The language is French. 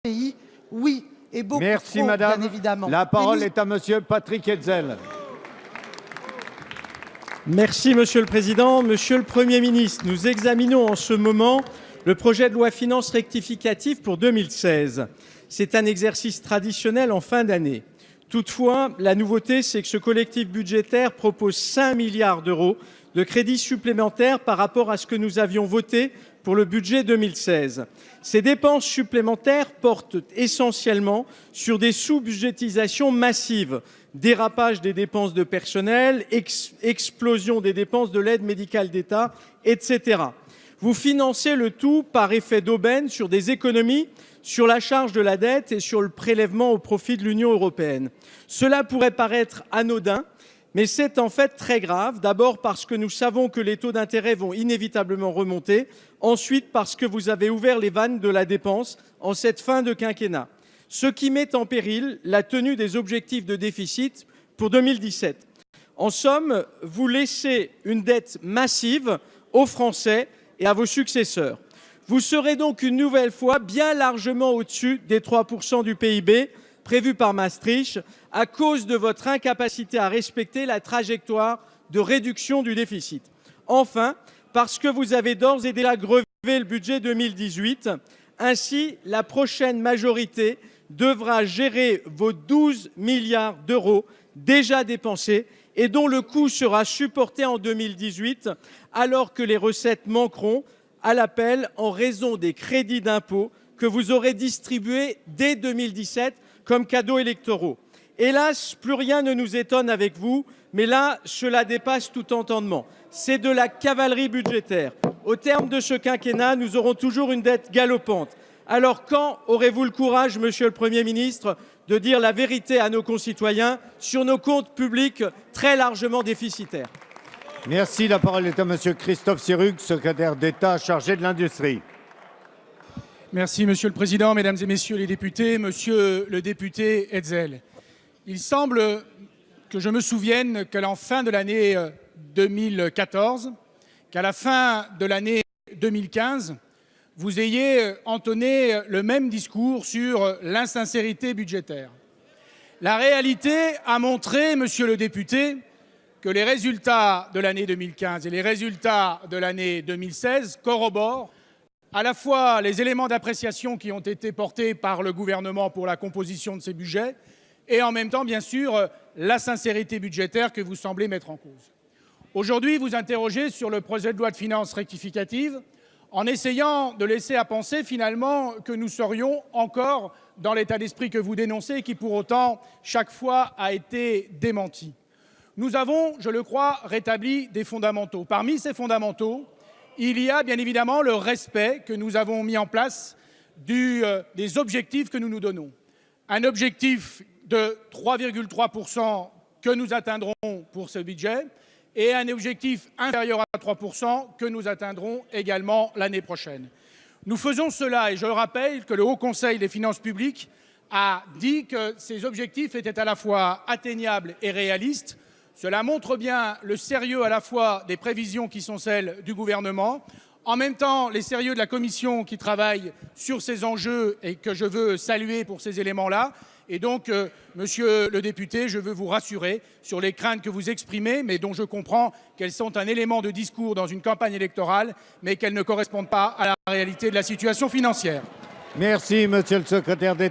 pays, oui, et beaucoup Merci, trop, madame. bien évidemment. La parole est à monsieur Patrick Hetzel. Merci, Monsieur le Président. Monsieur le Premier ministre, nous examinons en ce moment le projet de loi finances rectificative pour 2016. C'est un exercice traditionnel en fin d'année. Toutefois, la nouveauté, c'est que ce collectif budgétaire propose 5 milliards d'euros de crédits supplémentaires par rapport à ce que nous avions voté pour le budget 2016. Ces dépenses supplémentaires portent essentiellement sur des sous-budgétisations massives, dérapage des dépenses de personnel, explosion des dépenses de l'aide médicale d'État, etc. Vous financez le tout par effet d'aubaine sur des économies, sur la charge de la dette et sur le prélèvement au profit de l'Union européenne. Cela pourrait paraître anodin, mais c'est en fait très grave. D'abord parce que nous savons que les taux d'intérêt vont inévitablement remonter. Ensuite parce que vous avez ouvert les vannes de la dépense en cette fin de quinquennat. Ce qui met en péril la tenue des objectifs de déficit pour 2017. En somme, vous laissez une dette massive aux Français et à vos successeurs. Vous serez donc une nouvelle fois bien largement au-dessus des 3% du PIB prévus par Maastricht à cause de votre incapacité à respecter la trajectoire de réduction du déficit. Enfin, parce que vous avez d'ores et déjà grevé le budget 2018. Ainsi, la prochaine majorité devra gérer vos 12 milliards d'euros déjà dépensés et dont le coût sera supporté en 2018 alors que les recettes manqueront à l'appel en raison des crédits d'impôt que vous aurez distribués dès 2017 comme cadeaux électoraux. Hélas, plus rien ne nous étonne avec vous, mais là, cela dépasse tout entendement. C'est de la cavalerie budgétaire. Au terme de ce quinquennat, nous aurons toujours une dette galopante. Alors quand aurez-vous le courage, Monsieur le Premier ministre, de dire la vérité à nos concitoyens sur nos comptes publics très largement déficitaires? Merci. La parole est à monsieur Christophe Sirugue, secrétaire d'État chargé de l'industrie. Merci, Monsieur le Président, Mesdames et Messieurs les députés, Monsieur le député Hetzel. Il semble que je me souvienne qu'à la fin de l'année 2014, qu'à la fin de l'année 2015, vous ayez entonné le même discours sur l'insincérité budgétaire. La réalité a montré, Monsieur le député, que les résultats de l'année 2015 et les résultats de l'année 2016 corroborent à la fois les éléments d'appréciation qui ont été portés par le gouvernement pour la composition de ces budgets et en même temps, bien sûr, la sincérité budgétaire que vous semblez mettre en cause. Aujourd'hui, vous interrogez sur le projet de loi de finances rectificative en essayant de laisser à penser finalement que nous serions encore dans l'état d'esprit que vous dénoncez et qui pour autant, chaque fois, a été démenti. Nous avons, je le crois, rétabli des fondamentaux. Parmi ces fondamentaux, il y a bien évidemment le respect que nous avons mis en place des objectifs que nous nous donnons. Un objectif de 3,3% que nous atteindrons pour ce budget et un objectif inférieur à 3% que nous atteindrons également l'année prochaine. Nous faisons cela et je rappelle que le Haut Conseil des finances publiques a dit que ces objectifs étaient à la fois atteignables et réalistes. Cela montre bien le sérieux à la fois des prévisions qui sont celles du gouvernement, en même temps les sérieux de la Commission qui travaille sur ces enjeux et que je veux saluer pour ces éléments-là. Et donc, Monsieur le député, je veux vous rassurer sur les craintes que vous exprimez, mais dont je comprends qu'elles sont un élément de discours dans une campagne électorale, mais qu'elles ne correspondent pas à la réalité de la situation financière. Merci, monsieur le secrétaire d'État.